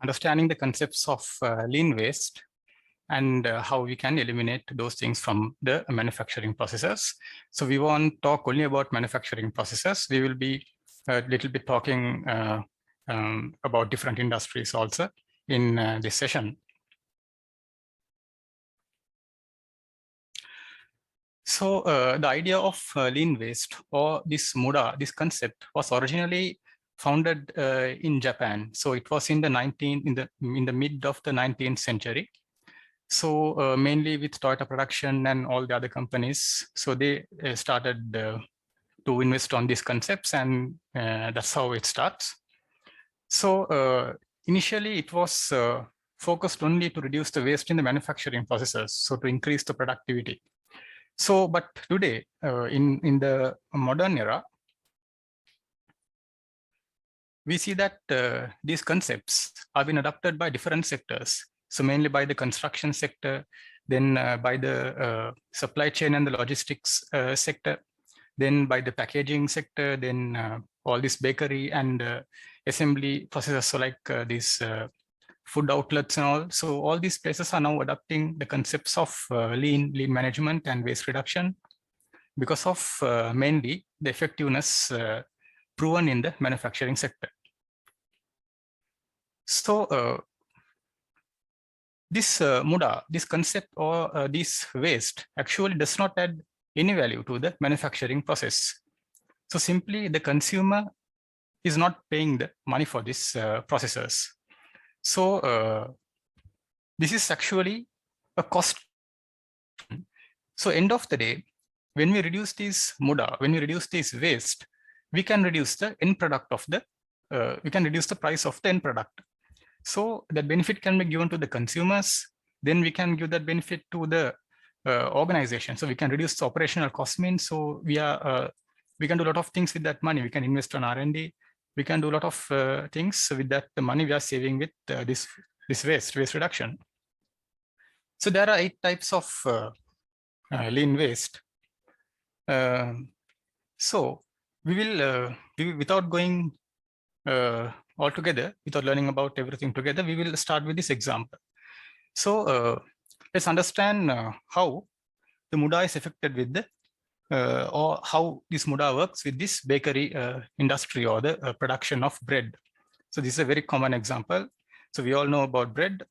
understanding the concepts of lean waste and how we can eliminate those things from the manufacturing processes. So we won't talk only about manufacturing processes. We will be a little bit talking about different industries also in this session. So the idea of lean waste, or this Muda, this concept, was originally founded in Japan. So it was in the mid of the 19th century. So mainly with Toyota Production and all the other companies. So they started to invest on these concepts, and that's how it starts. So initially it was focused only to reduce the waste in the manufacturing processes, so to increase the productivity. So, but today in the modern era, we see that these concepts have been adopted by different sectors. So mainly by the construction sector, then by the supply chain and the logistics sector, then by the packaging sector, then all this bakery and assembly processes, so like these food outlets and all. So all these places are now adopting the concepts of lean management and waste reduction because of mainly the effectiveness proven in the manufacturing sector. So this Muda, this concept or this waste actually does not add any value to the manufacturing process. So simply the consumer is not paying the money for these processes. So this is actually a cost. So end of the day, when we reduce this Muda, when we reduce this waste, we can reduce the end product of the, we can reduce the price of the end product. So that benefit can be given to the consumers, then we can give that benefit to the organization. So we can reduce the operational cost means. So we can do a lot of things with that money. We can invest on R&D. We can do a lot of things with that the money we are saving with this waste reduction. So there are 8 types of lean waste. So we will, without going all together, without learning about everything together, we will start with this example. So let's understand how the Muda is affected with the, or how this Muda works with this bakery industry or the production of bread. So this is a very common example. So we all know about bread.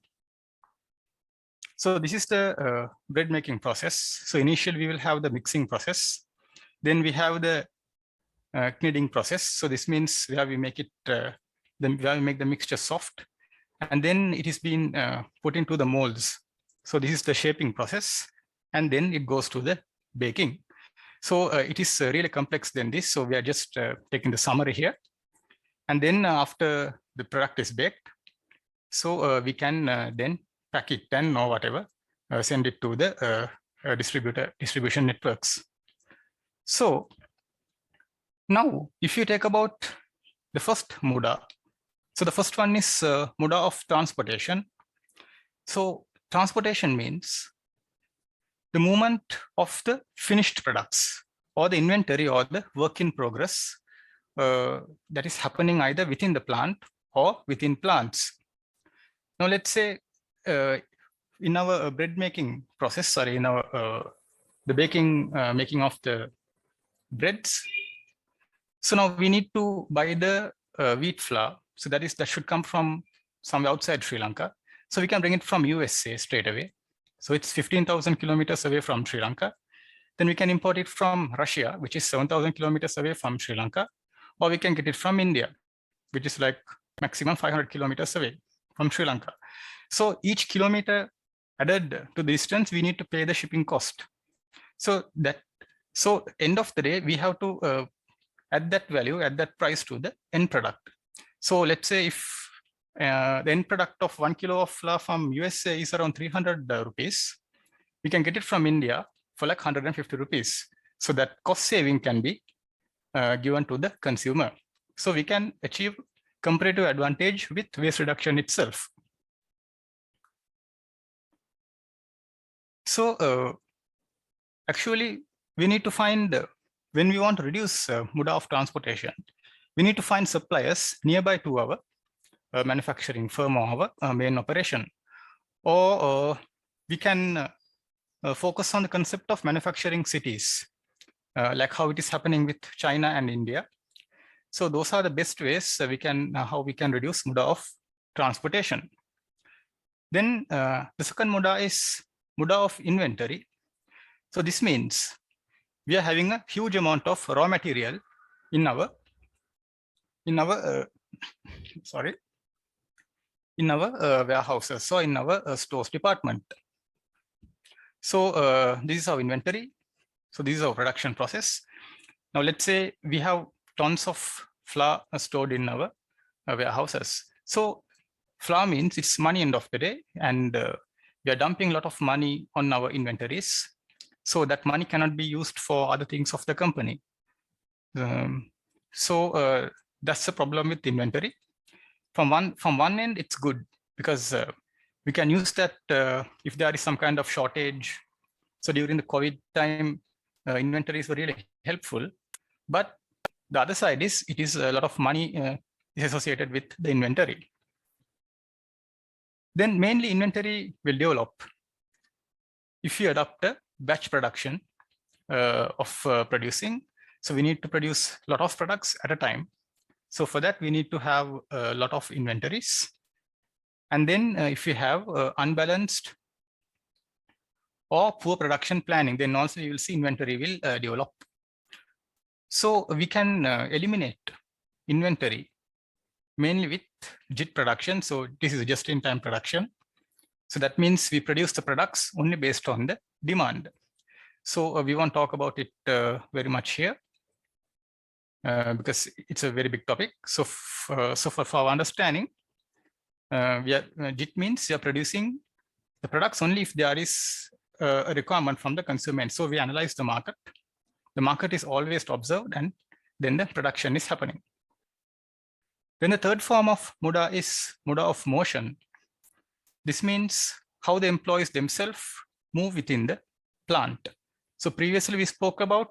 So this is the bread making process. So initially we will have the mixing process. Then we have the kneading process. So this means we make it, then we make the mixture soft, and then it is being put into the molds. So this is the shaping process, and then it goes to the baking. So it is really complex than this. So we are just taking the summary here. And then after the product is baked, so we can then pack it and or whatever, send it to the distribution networks. So now, if you take about the first Muda, so the first one is Muda of Transportation. So transportation means the movement of the finished products or the inventory or the work in progress that is happening either within the plant or within plants. Now, let's say in our bread making process, sorry, in our the baking, making of the breads. So now we need to buy the wheat flour. So that should come from somewhere outside Sri Lanka. So we can bring it from USA straight away. So it's 15,000 kilometers away from Sri Lanka. Then we can import it from Russia, which is 7,000 kilometers away from Sri Lanka. Or we can get it from India, which is like maximum 500 kilometers away from Sri Lanka. So each kilometer added to the distance, we need to pay the shipping cost. So end of the day, we have to add that value, add that price to the end product. So let's say if the end product of 1 kilo of flour from USA is around 300 rupees, we can get it from India for like 150 rupees. So that cost saving can be given to the consumer. So we can achieve comparative advantage with waste reduction itself. So actually, we need to find, when we want to reduce Muda of transportation, we need to find suppliers nearby to our manufacturing firm or our main operation. Or we can focus on the concept of manufacturing cities, like how it is happening with China and India. So those are the best ways we can how we can reduce Muda of transportation. Then the second Muda is Muda of inventory. So this means we are having a huge amount of raw material in our warehouses, so in our stores department. So this is our inventory. So this is our production process. Now let's say we have tons of flour stored in our warehouses. So flour means it's money end of the day, and we are dumping a lot of money on our inventories. So that money cannot be used for other things of the company. So that's the problem with inventory. From one end, it's good because we can use that if there is some kind of shortage. So during the COVID time, inventories were really helpful. But the other side is it is a lot of money is associated with the inventory. Then mainly inventory will develop if you adopt a batch production of producing. So we need to produce a lot of products at a time. So for that, we need to have a lot of inventories. And then if you have unbalanced or poor production planning, then also you will see inventory will develop. So we can eliminate inventory mainly with JIT production. So this is just-in-time production. So that means we produce the products only based on the demand. So we won't talk about it very much here because it's a very big topic. So for our understanding, JIT means we are producing the products only if there is a requirement from the consumer. So we analyze the market. The market is always observed, and then the production is happening. Then the third form of Muda is Muda of motion. This means how the employees themselves move within the plant. So previously we spoke about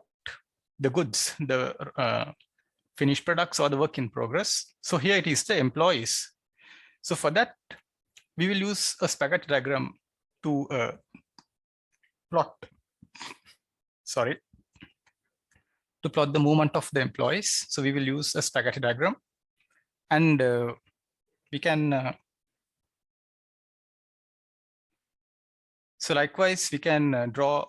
the goods, the finished products or the work in progress. So here it is the employees. So for that, we will use a spaghetti diagram to plot the movement of the employees. So we will use a spaghetti diagram, and we can so likewise we can draw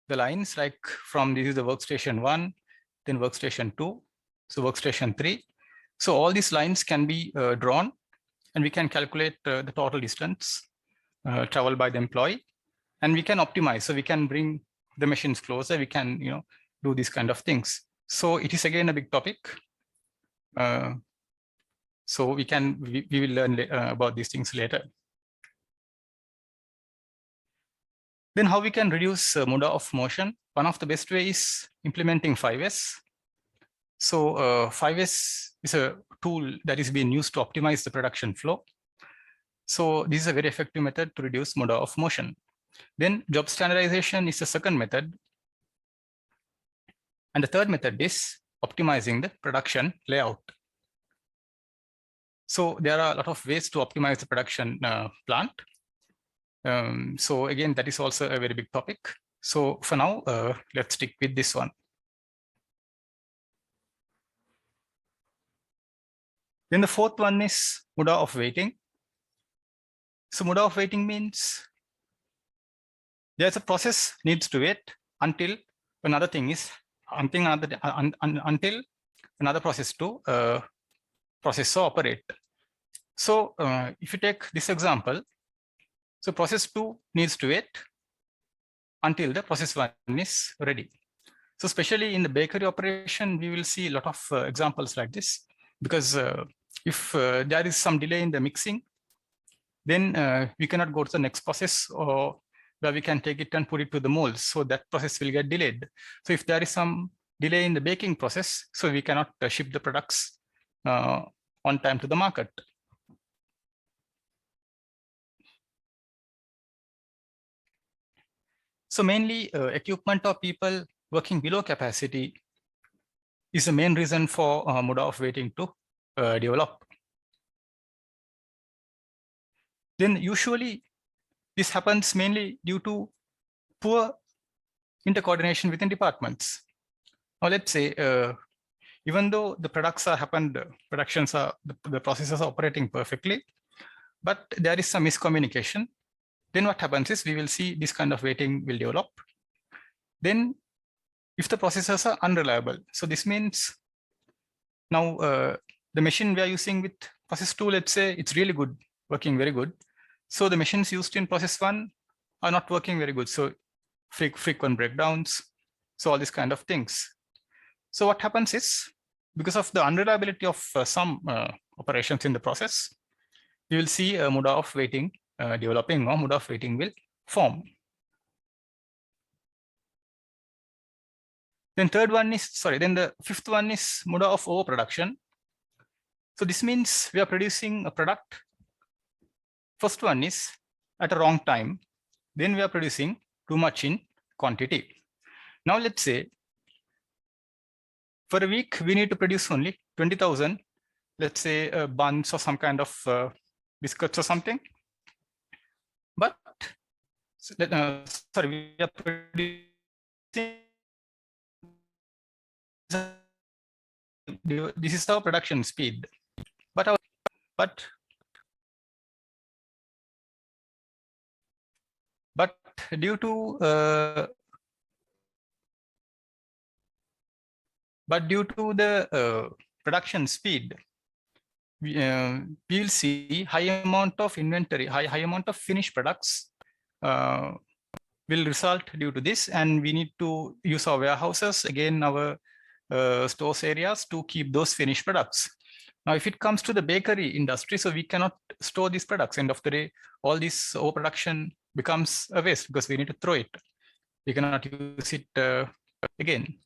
the lines, like from this is the workstation 1, then workstation 2, so workstation 3. So all these lines can be drawn, and we can calculate the total distance traveled by the employee, and we can optimize. So we can bring the machines closer. We can do these kind of things. So it is again a big topic. So we will learn about these things later. Then how we can reduce Muda of motion? One of the best ways is implementing 5S. So 5S is a tool that is being used to optimize the production flow. So this is a very effective method to reduce Muda of motion. Then job standardization is the second method. And the third method is optimizing the production layout. So there are a lot of ways to optimize the production plant. So again, that is also a very big topic. So for now, let's stick with this one. Then the fourth one is Muda of Waiting. So Muda of Waiting means there's a process needs to wait until another thing is until another process to process or operate. So if you take this example, so process 2 needs to wait until the process 1 is ready. So especially in the bakery operation, we will see a lot of examples like this, because if there is some delay in the mixing, then we cannot go to the next process, or where we can take it and put it to the molds. So that process will get delayed. So if there is some delay in the baking process, so we cannot ship the products on time to the market. So mainly equipment or people working below capacity is the main reason for Muda of Waiting to develop. Then usually this happens mainly due to poor intercoordination within departments. Now let's say, even though the products are happened, productions are, the processes are operating perfectly, but there is some miscommunication. Then what happens is we will see this kind of waiting will develop. Then if the processes are unreliable, so this means now the machine we are using with process 2, let's say it's really good, working very good. So the machines used in process 1 are not working very good. So frequent breakdowns, so all these kind of things. So what happens is, because of the unreliability of some operations in the process, you will see a Muda of waiting developing, or Muda of waiting will form. Then the fifth one is Muda of overproduction. So this means we are producing a product. First one is at a wrong time. Then we are producing too much in quantity. Now let's say for a week, we need to produce only 20,000, let's say buns or some kind of biscuits or something. But sorry, we are producing, this is our production speed. But due to the production speed, we will see high amount of inventory, high amount of finished products will result due to this, and we need to use our warehouses, again our stores areas, to keep those finished products. Now, if it comes to the bakery industry, so we cannot store these products. End of the day, all this overproduction becomes a waste because we need to throw it. We cannot use it again.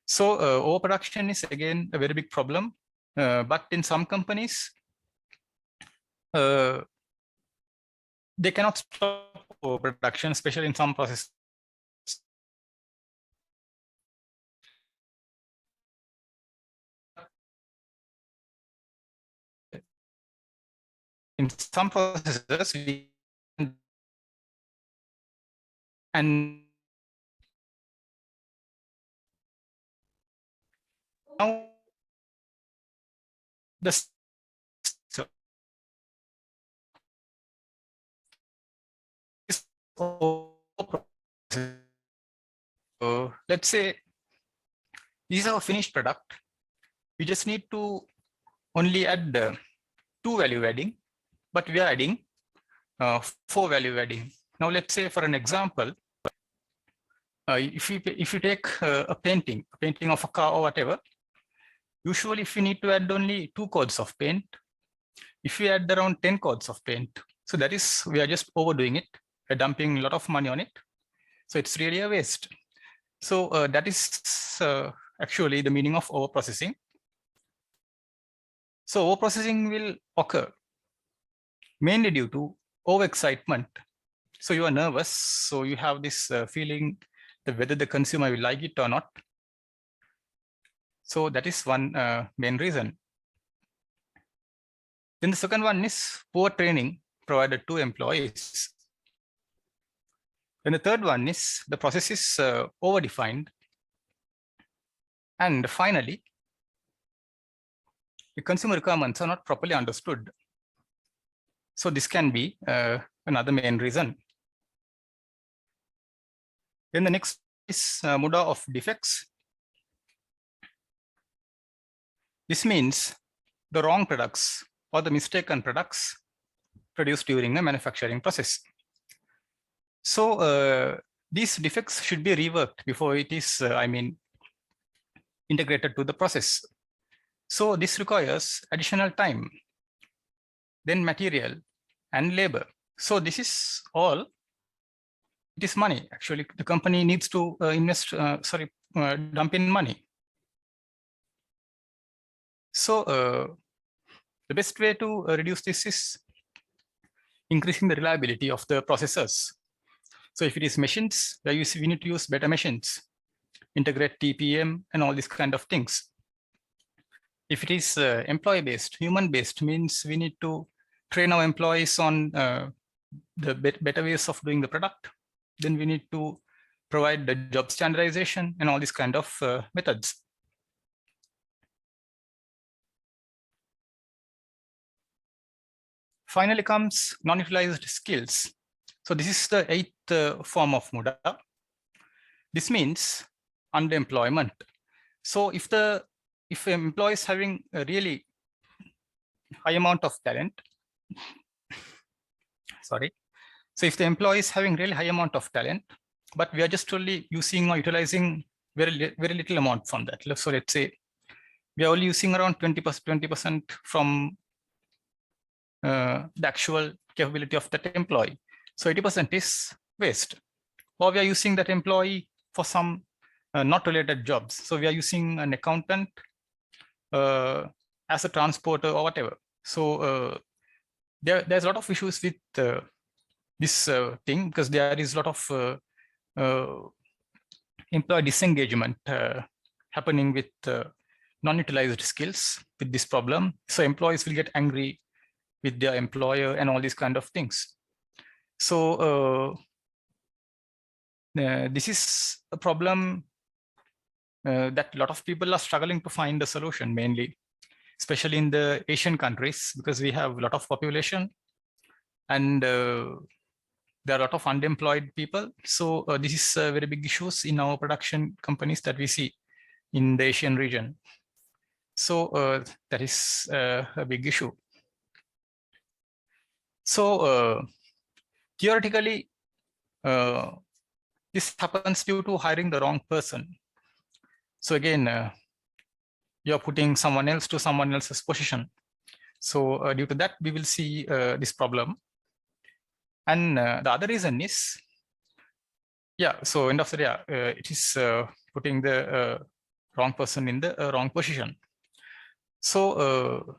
So overproduction is again a very big problem. But in some companies, they cannot stop overproduction, especially in some processes. In some processes, and now let's say this is our finished product. We just need to only add 2 value adding, but we are adding 4 value adding. Now let's say, for an example, if you take a painting of a car or whatever, usually if you need to add only 2 coats of paint, if you add around 10 coats of paint, so that is, we are just overdoing it. We're dumping a lot of money on it. So it's really a waste. So that is actually the meaning of overprocessing. So overprocessing will occur mainly due to overexcitement. So you are nervous. So you have this feeling that whether the consumer will like it or not. So that is one main reason. Then the second one is poor training provided to employees. And the third one is the process is overdefined. And finally, the consumer requirements are not properly understood. So this can be another main reason. Then the next is Muda of defects. This means the wrong products or the mistaken products produced during the manufacturing process. So these defects should be reworked before it is, integrated to the process. So this requires additional time, then material and labor. So this is all, it is money. Actually, the company needs to dump in money. So the best way to reduce this is increasing the reliability of the processors. So if it is machines, we need to use better machines, integrate TPM and all these kind of things. If it is employee-based, human-based, means we need to train our employees on the better ways of doing the product. Then we need to provide the job standardization and all these kind of methods. Finally comes non-utilized skills. So this is the 8th form of Muda. This means underemployment. So if an employee is having a really high amount of talent, sorry. So if the employee is having really high amount of talent, but we are just only using or utilizing very little amount from that. So let's say we are only using around 20% from the actual capability of that employee. So 80% is waste. Or we are using that employee for some not related jobs. So we are using an accountant as a transporter or whatever. So there's a lot of issues with this thing, because there is a lot of employee disengagement happening with non-utilized skills with this problem. So employees will get angry with their employer and all these kind of things. So this is a problem that a lot of people are struggling to find a solution, mainly, especially in the Asian countries, because we have a lot of population and there are a lot of unemployed people. So this is very big issues in our production companies that we see in the Asian region. So that is a big issue. So theoretically, this happens due to hiring the wrong person. So again, you're putting someone else to someone else's position. So due to that, we will see this problem. And the other reason is, so end of the day, it is putting the wrong person in the wrong position. So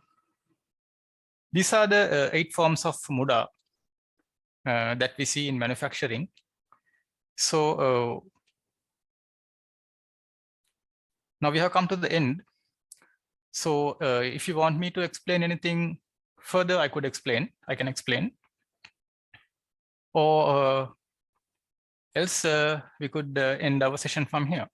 these are the 8 forms of Muda that we see in manufacturing. So now we have come to the end. So if you want me to explain anything further, I can explain. Or else we could end our session from here.